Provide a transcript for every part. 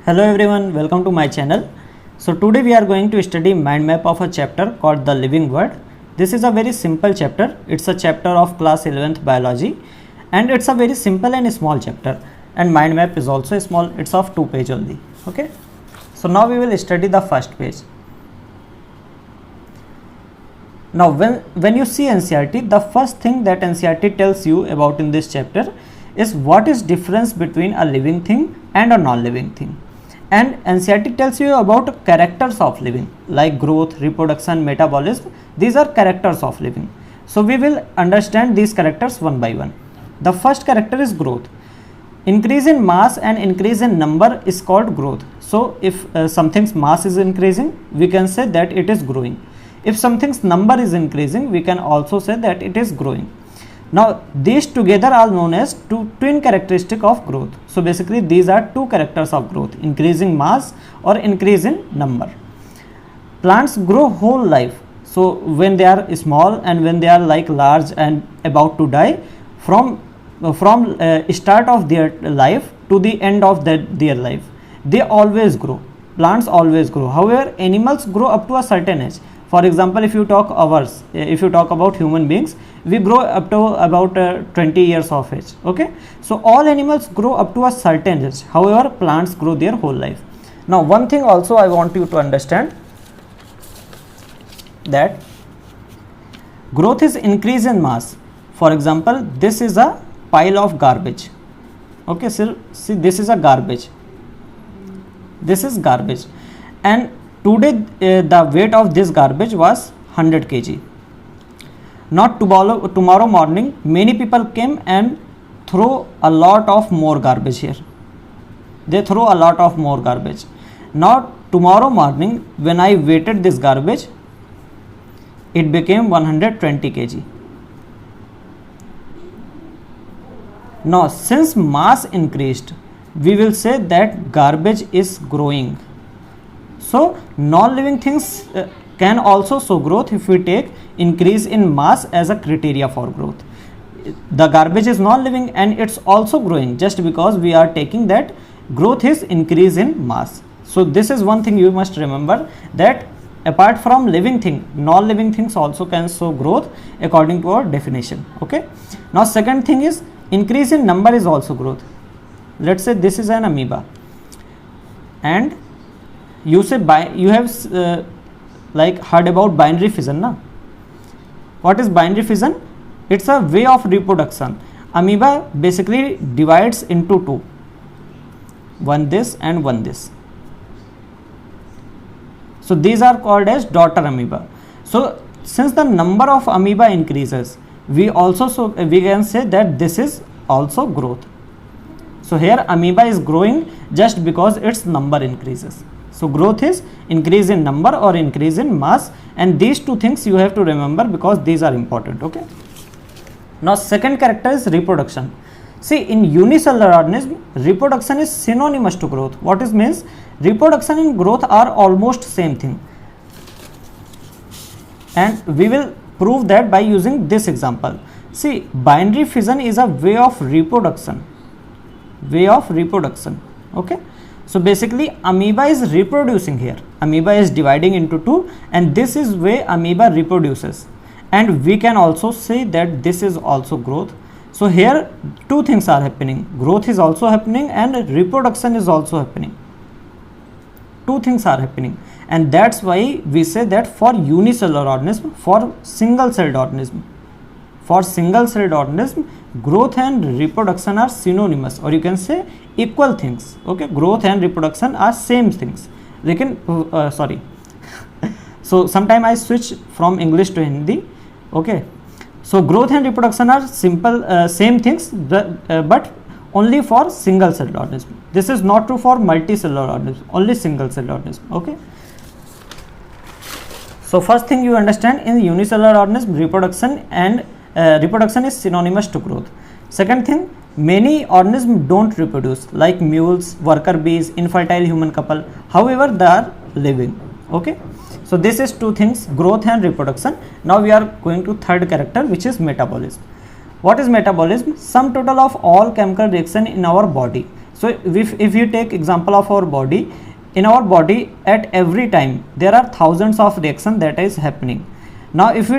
Hello everyone, welcome to my channel. So today we are going to study mind map of a chapter called The Living World. This is a very simple chapter. It's a chapter of class 11th biology and it's a very simple and small chapter, and mind map is also small. It's of 2 pages only. Okay. So now we will study the first page. Now when you see NCERT, the first thing that NCERT tells you about in this chapter is what is difference between a living thing and a non-living thing. And NCERT tells you about characters of living like growth, reproduction, metabolism. These are characters of living. So we will understand these characters one by one. The first character is growth. Increase in mass and increase in number is called growth. So if something's mass is increasing, we can say that it is growing. If something's number is increasing, we can also say that it is growing. Now these together are known as twin characteristic of growth. So basically these are two characters of growth, increasing mass or increase in number. Plants grow whole life. So when they are small and when they are like large and about to die, from start of their life to the end of their life, they always grow. Plants always grow. However, animals grow up to a certain age. For example, if you talk about human beings, we grow up to about 20 years of age. Okay, so all animals grow up to a certain age. However, plants grow their whole life. Now one thing also I want you to understand, that growth is increase in mass. For example, this is a pile of garbage. Okay, so see, this is a garbage. This is garbage, and today the weight of this garbage was 100 kg. Not tomorrow morning many people came and throw a lot of more garbage here. They throw a lot of more garbage. Now tomorrow morning when I weighted this garbage, it became 120 kg. Now since mass increased, we will say that garbage is growing. So non-living things can also show growth if we take increase in mass as a criteria for growth. The garbage is non-living and it's also growing just because we are taking that growth is increase in mass. So this is one thing you must remember, that apart from living thing, non-living things also can show growth according to our definition. Okay. Now second thing is increase in number is also growth. Let's say this is an amoeba, and you say you have like heard about binary fission, na? What is binary fission? It's a way of reproduction. Amoeba basically divides into two, one this and one this. So these are called as daughter amoeba. So since the number of amoeba increases, we can say that this is also growth. So here amoeba is growing just because its number increases. So growth is increase in number or increase in mass, and these two things you have to remember because these are important. Okay. Now second character is reproduction. See, in unicellular organism, reproduction is synonymous to growth. What it means? Reproduction and growth are almost same thing, and we will prove that by using this example. See, binary fission is a way of reproduction. Okay. So basically amoeba is reproducing here. Amoeba is dividing into two, and this is where amoeba reproduces, and we can also say that this is also growth. So here two things are happening. Growth is also happening and reproduction is also happening. Two things are happening, and that's why we say that for unicellular organism, for single celled organism, growth and reproduction are synonymous, or you can say equal things. Okay, growth and reproduction are same things. Sorry. So sometime I switch from English to Hindi. Okay, so growth and reproduction are simple same things, but only for single celled organism. This is not true for multicellular organism, only single celled organism. Okay. So first thing you understand, in unicellular organism reproduction is synonymous to growth. Second thing, many organisms don't reproduce, like mules, worker bees, infertile human couple. However, they are living. Okay. So this is two things, growth and reproduction. Now we are going to third character, which is metabolism. What is metabolism? Sum total of all chemical reaction in our body. So if you take example of our body, in our body at every time there are thousands of reaction that is happening. Now if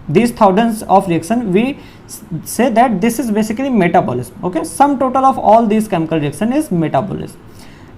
these thousands of reaction, we say that this is basically metabolism. Okay, sum total of all these chemical reaction is metabolism.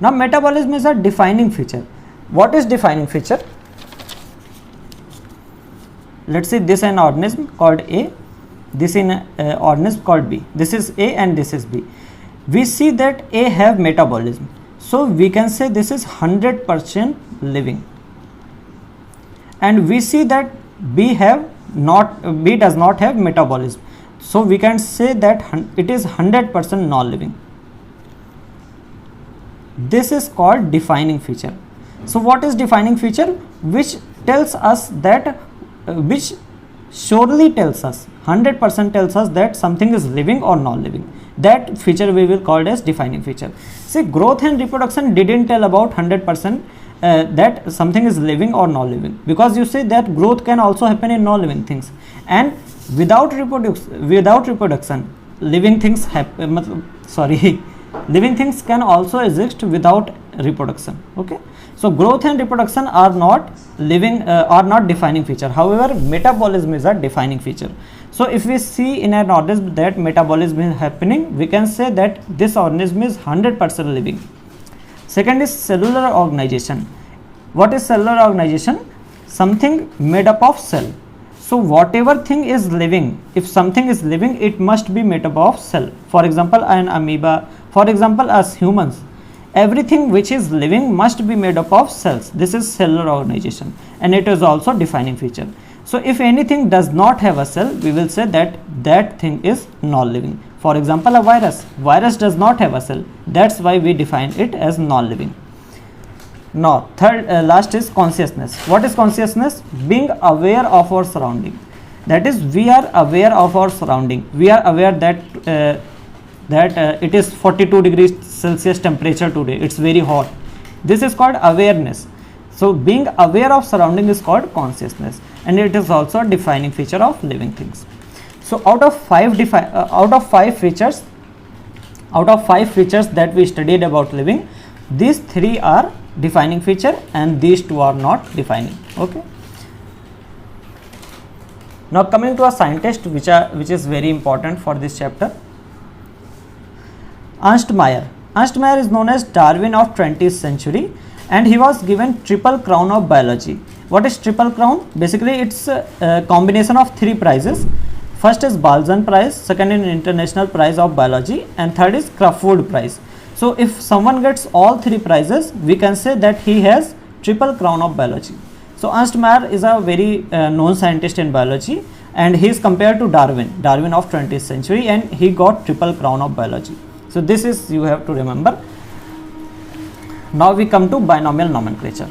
Now metabolism is a defining feature. What is defining feature? Let's say this is an organism called A, this is an organism called B. This is A and this is B. We see that A have metabolism, so we can say this is 100% living, and we see that B does not have metabolism, so we can say that it is 100% non-living. This is called defining feature. So what is defining feature? Which tells us that which surely tells us 100% tells us that something is living or non-living. That feature we will call as defining feature. See, growth and reproduction didn't tell about 100% that something is living or non-living, because you say that growth can also happen in non-living things, and without reproduction living things happen. Living things can also exist without reproduction. Okay, so growth and reproduction are not defining feature. However, metabolism is a defining feature. So if we see in an organism that metabolism is happening, we can say that this organism is 100% living. Second is cellular organization. What is cellular organization? Something made up of cell. So whatever thing is living, if something is living, it must be made up of cell. For example, an amoeba, for example, as humans, everything which is living must be made up of cells. This is cellular organization, and it is also defining feature. So if anything does not have a cell, we will say that that thing is non-living. For example, a virus does not have a cell, that's why we define it as non-living. Now last is consciousness. What is consciousness? Being aware of our surrounding. That is, we are aware of our surrounding. We are aware that it is 42 degrees Celsius temperature today, it's very hot. This is called awareness. So being aware of surrounding is called consciousness, and it is also a defining feature of living things. So out of five features that we studied about living, these three are defining feature and these two are not defining. Okay, now coming to a scientist which is very important for this chapter, Ernst Mayr. Ernst Mayr is known as Darwin of 20th century, and he was given triple crown of biology. What is triple crown? Basically it's a combination of three prizes. First is Balzan prize, second is International Prize of Biology, and third is Crafoord prize. So if someone gets all three prizes, we can say that he has triple crown of biology. So Ernst Mayr is a very known scientist in biology, and he is compared to Darwin of 20th century, and he got triple crown of biology. So this is, you have to remember. Now we come to binomial nomenclature.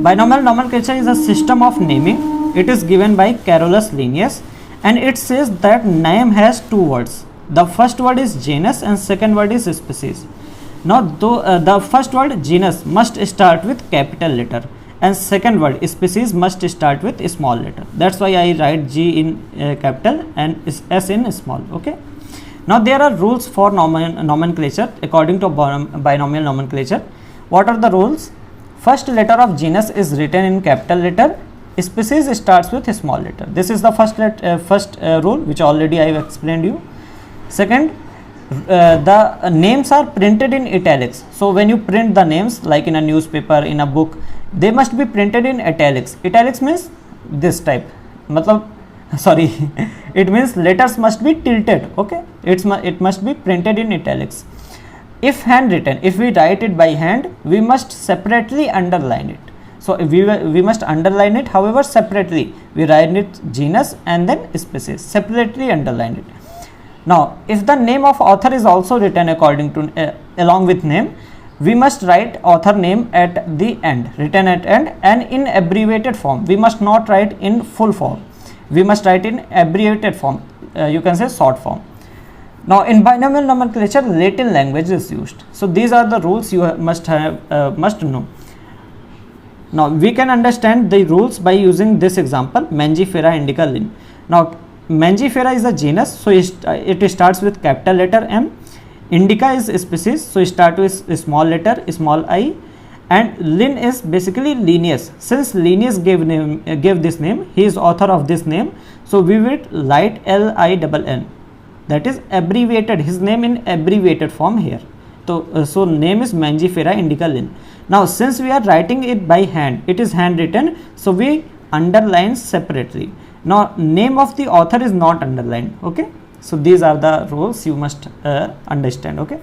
Binomial nomenclature is a system of naming. It is given by Carolus Linnaeus, and it says that name has two words. The first word is genus and second word is species. Now the first word genus must start with capital letter, and second word species must start with small letter. That's why I write G in capital and S in small. Okay. Now there are rules for nomenclature according to binomial nomenclature. What are the rules? First letter of genus is written in capital letter. Species starts with a small letter. This is the first rule, which already I have explained you. Second, the names are printed in italics. So when you print the names, like in a newspaper, in a book, they must be printed in italics. Italics means this type. It means letters must be tilted. Okay, it must be printed in italics. If handwritten, if we write it by hand, we must separately underline it. So we must underline it, however separately. We write it genus and then species, separately underline it. Now if the name of author is also written according to along with name, we must write author name at the end, written at end, and in abbreviated form. We must not write in full form. We must write in abbreviated form, you can say short form. Now in binomial nomenclature, Latin language is used. So these are the rules you must know. Now we can understand the rules by using this example, Mangifera indica Linn. Now Mangifera is a genus, so it starts with capital letter M. Indica is species, so start with small letter small I, and Lin is basically Linnaeus. Since Linnaeus gave this name, he is author of this name, so we will write Linn, that is abbreviated, his name in abbreviated form here. So name is Mangifera indica Lin. Now since we are writing it by hand, it is handwritten, so we underline separately. Now name of the author is not underlined. Okay, so these are the rules you must understand. Okay,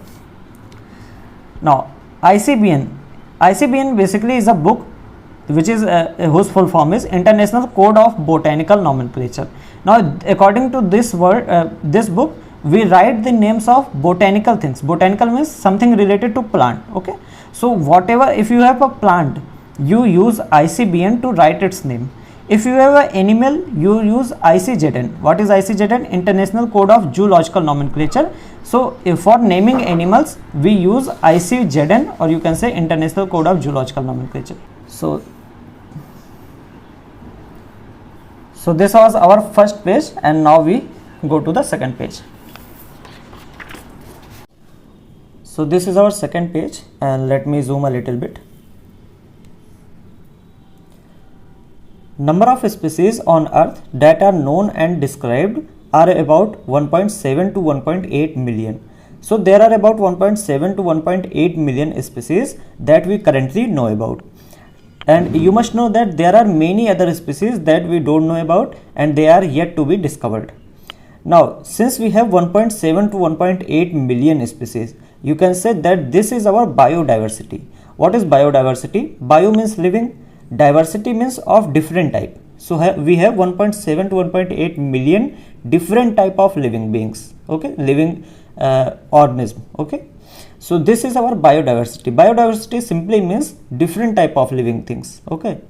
now ICBN basically is a book which is whose full form is International Code of Botanical Nomenclature. Now according to this book, we write the names of botanical things. Botanical means something related to plant. Okay, so whatever, if you have a plant, you use ICBN to write its name. If you have an animal, you use ICZN. What is ICZN? International Code of Zoological Nomenclature. So if for naming animals, we use ICZN, or you can say International Code of Zoological Nomenclature. So this was our first page, and now we go to the second page. So this is our second page, and let me zoom a little bit. Number of species on earth that are known and described are about 1.7 to 1.8 million. So there are about 1.7 to 1.8 million species that we currently know about. And you must know that there are many other species that we don't know about, and they are yet to be discovered. Now, since we have 1.7 to 1.8 million species, you can say that this is our biodiversity. What is biodiversity? Bio means living, diversity means of different type. So we have 1.7 to 1.8 million different type of living beings. Okay, living organism. Okay, so this is our biodiversity. Biodiversity simply means different type of living things. Okay,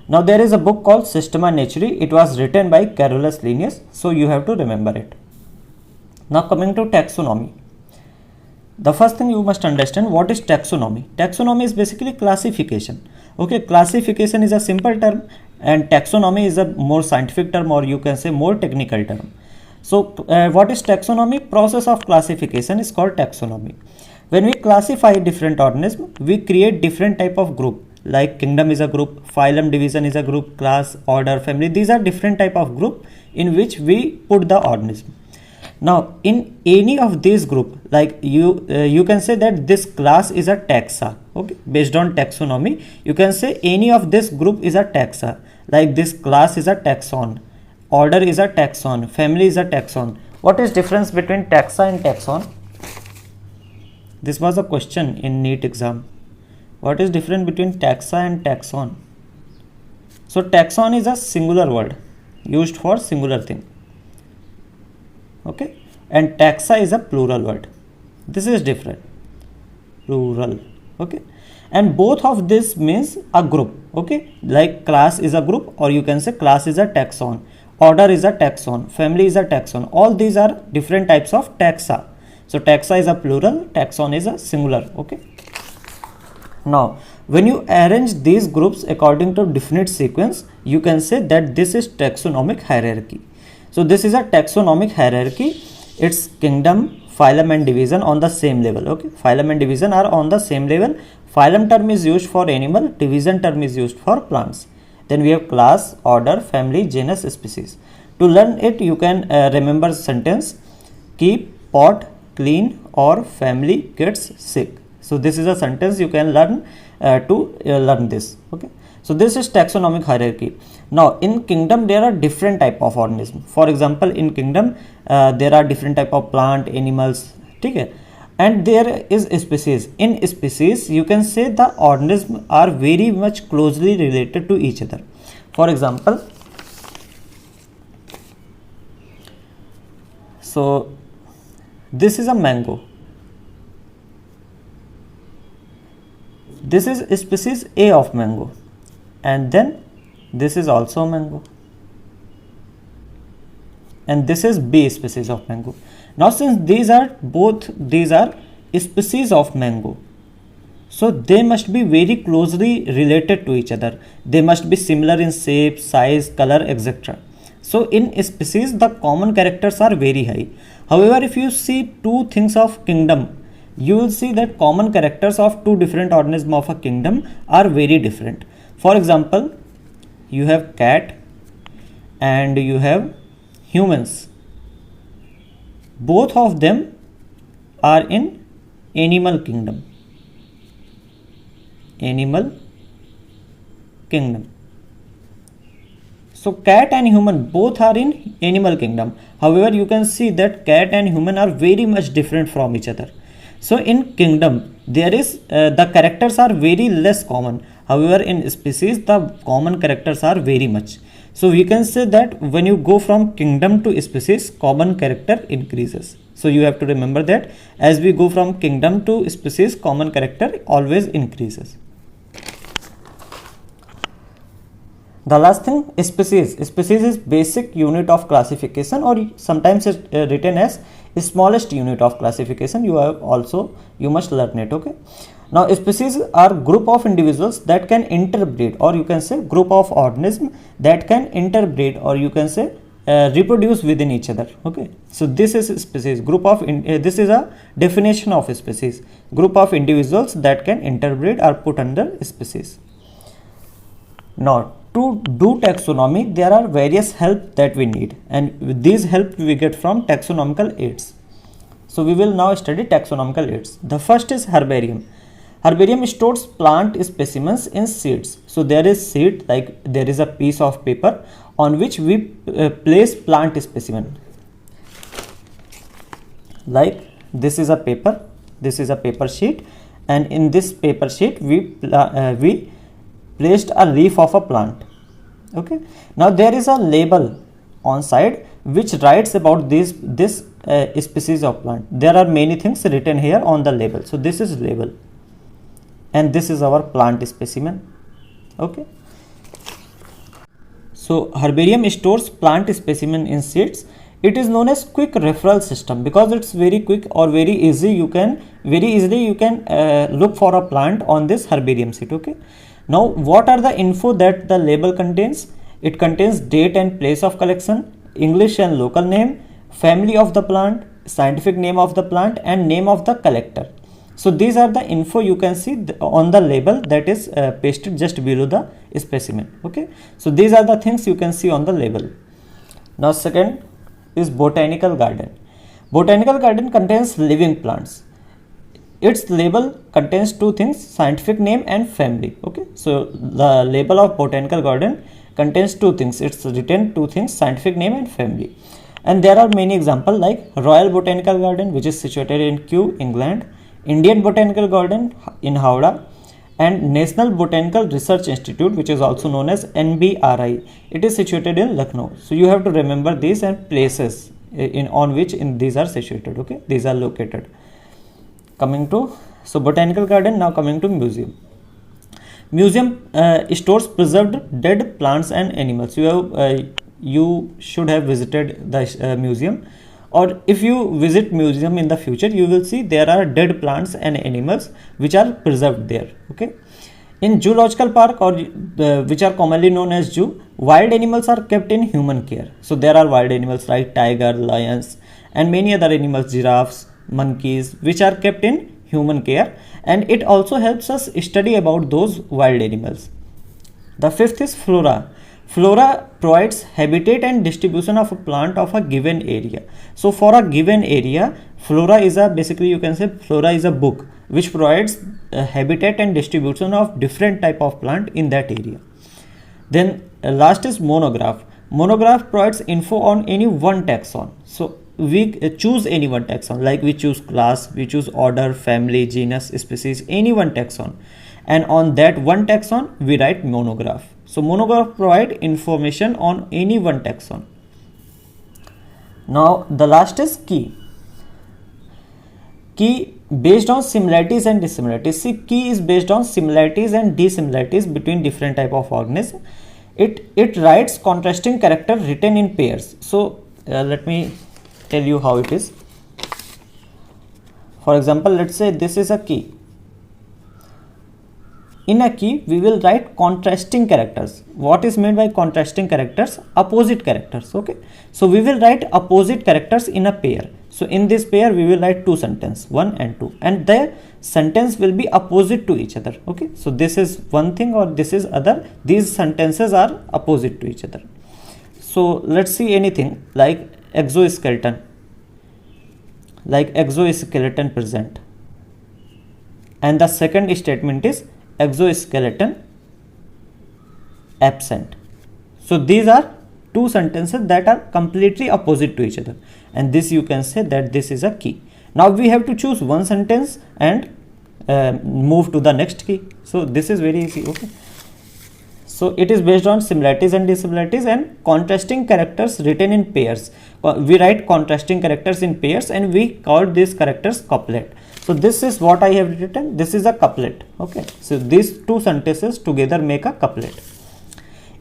now there is a book called Systema Naturae. It was written by Carolus Linnaeus, so you have to remember it. Now coming to taxonomy. The first thing you must understand, what is taxonomy? Taxonomy is basically classification. Okay, classification is a simple term, and taxonomy is a more scientific term, or you can say more technical term. So what is taxonomy? Process of classification is called taxonomy. When we classify different organisms, we create different type of group. Like kingdom is a group, phylum division is a group, class, order, family. These are different type of group in which we put the organism. Now in any of these group, like you can say that this class is a taxa. Okay, based on taxonomy, you can say any of this group is a taxa. Like this class is a taxon, order is a taxon, family is a taxon. What is difference between taxa and taxon? This was a question in NEET exam. What is difference between taxa and taxon? So taxon is a singular word used for singular thing. Okay, and taxa is a plural word. This is different. Plural. Okay, and both of this means a group. Okay, like class is a group, or you can say class is a taxon, order is a taxon, family is a taxon. All these are different types of taxa. So taxa is a plural, taxon is a singular. Okay, now when you arrange these groups according to definite sequence, you can say that this is taxonomic hierarchy. So this is a taxonomic hierarchy. It's kingdom, phylum and division on the same level. Okay, phylum and division are on the same level. Phylum term is used for animal, division term is used for plants. Then we have class, order, family, genus, species. To learn it, you can remember sentence: keep pot clean or family gets sick. So this is a sentence you can learn to learn this. Okay, so this is taxonomic hierarchy. Now in kingdom there are different type of organism. For example, in kingdom there are different type of plant, animals. Okay, and there is species. In species, you can say the organisms are very much closely related to each other. For example, so this is a mango. This is species A of mango, and then this is also mango, and this is B species of mango. Now since these are species of mango, so they must be very closely related to each other. They must be similar in shape, size, color, etc. So in species the common characters are very high. However, if you see two things of kingdom, you will see that common characters of two different organisms of a kingdom are very different. For example, you have cat and you have humans. Both of them are in animal kingdom. Animal kingdom. So cat and human both are in animal kingdom. However, you can see that cat and human are very much different from each other. So in kingdom there is the characters are very less common. However, in species the common characters are very much. So we can say that when you go from kingdom to species, common character increases. So you have to remember that as we go from kingdom to species, common character always increases. The last thing, species. Species is basic unit of classification, or sometimes it's written as smallest unit of classification. You must learn it. Okay. Now species are group of individuals that can interbreed, or you can say group of organisms that can interbreed, or you can say reproduce within each other. Okay. So this is species. This is a definition of a species. Group of individuals that can interbreed are put under species. Now, to do taxonomy, there are various help that we need, and with these help we get from taxonomical aids. So we will now study taxonomical aids. The first is herbarium. Herbarium stores plant specimens in seeds. So there is seed, like there is a piece of paper on which we place plant specimen. Like this is a paper sheet, and in this paper sheet we placed a leaf of a plant. Okay. Now there is a label on side which writes about this species of plant. There are many things written here on the label. So this is label, and this is our plant specimen. Okay. So herbarium stores plant specimen in seeds. It is known as quick referral system because it's very quick or very easy. You can look for a plant on this herbarium sheet. Okay. Now, what are the info that the label contains? It contains date and place of collection, English and local name, family of the plant, scientific name of the plant, and name of the collector. So these are the info you can see on the label that is pasted just below the specimen. Okay. So these are the things you can see on the label. Now second is botanical garden. Botanical garden contains living plants. Its label contains two things, scientific name and family. Okay. So the label of botanical garden contains two things. It's written two things, scientific name and family. And there are many examples like Royal Botanical Garden, which is situated in Kew, England, Indian Botanical Garden in Howrah, and National Botanical Research Institute, which is also known as NBRI. It is situated in Lucknow. So you have to remember these and places on which these are situated. Okay. These are located. Coming to botanical garden. Now coming to museum. Museum stores preserved dead plants and animals. You should have visited the museum, or if you visit museum in the future, you will see there are dead plants and animals which are preserved there. Okay. In zoological park, or which are commonly known as zoo, wild animals are kept in human care. So there are wild animals like tiger, lions, and many other animals, giraffes, monkeys, which are kept in human care, and it also helps us study about those wild animals. The fifth is flora. Flora provides habitat and distribution of a plant of a given area. So for a given area, flora is a book which provides habitat and distribution of different type of plant in that area. Then last is monograph. Monograph provides info on any one taxon. So we choose any one taxon, like we choose class, we choose order, family, genus, species, any one taxon, and on that one taxon we write monograph. So monograph provide information on any one taxon. Now the last is key. Key based on similarities and dissimilarities. See, key is based on similarities and dissimilarities between different type of organisms. It writes contrasting character written in pairs. So let me tell you how it is. For example, let's say this is a key. in a key we will write contrasting characters. What is meant by contrasting characters? Opposite characters. Okay, so we will write opposite characters in a pair. So in this pair we will write two sentences, 1 and 2, and the sentence will be opposite to each other. Okay, so this is one thing or this is other. These sentences are opposite to each other. So let's see anything like exoskeleton, present, and the second statement is exoskeleton absent. So these are two sentences that are completely opposite to each other, and this you can say that this is a key. Now we have to choose one sentence and move to the next key. So this is very easy. Okay, so it is based on similarities and dissimilarities and contrasting characters written in pairs. We write contrasting characters in pairs and we call these characters couplet. So this is what I have written. This is a couplet. Okay, so these two sentences together make a couplet.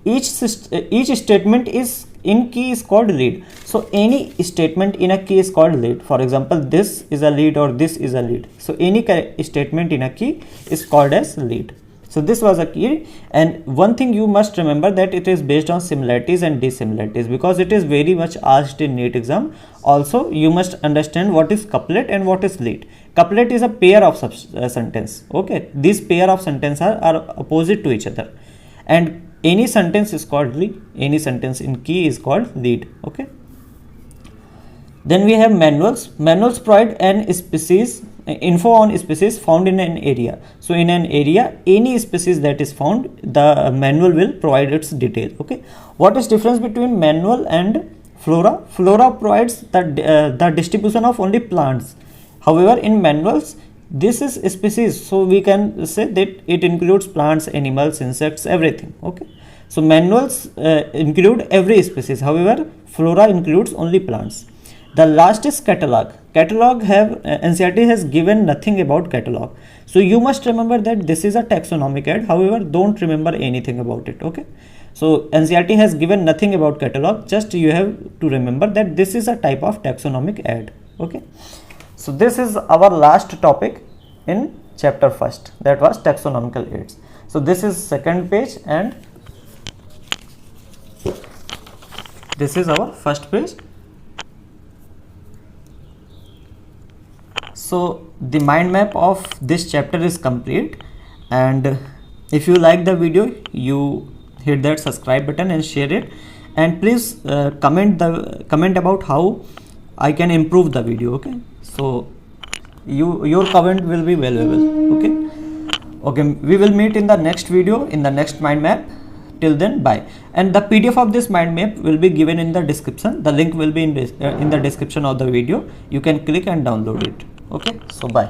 Each statement is in key is called lead. So any statement in a key is called lead. For example, this is a lead or this is a lead. So any statement in a key is called as lead. So this was a key, and one thing you must remember that it is based on similarities and dissimilarities, because it is very much asked in NEET exam. Also you must understand what is couplet and what is lead. Couplet is a pair of sentence. Okay, these pair of sentences are opposite to each other, and any sentence is called lead. Any sentence in key is called lead. Okay, then we have manuals. Manuals provide an species info on species found in an area. So in an area, any species that is found, the manual will provide its detail. Okay, what is difference between manual and flora? Flora provides the distribution of only plants. However, in manuals, this is species, so we can say that it includes plants, animals, insects, everything. Okay, so manuals include every species. However, flora includes only plants. The last is catalog. Catalog NCERT has given nothing about catalog. So you must remember that this is a taxonomic aid. However, don't remember anything about it. Okay, so NCERT has given nothing about catalog. Just you have to remember that this is a type of taxonomic aid. Okay, so this is our last topic in chapter first, that was taxonomical aids. So this is second page and this is our first page. So the mind map of this chapter is complete, and if you like the video, you hit that subscribe button and share it, and please comment about how I can improve the video. Okay, so your comment will be valuable. Okay, we will meet in the next video in the next mind map. Till then, bye. And the PDF of this mind map will be given in the description. The link will be in the description of the video. You can click and download it. Okay, so bye.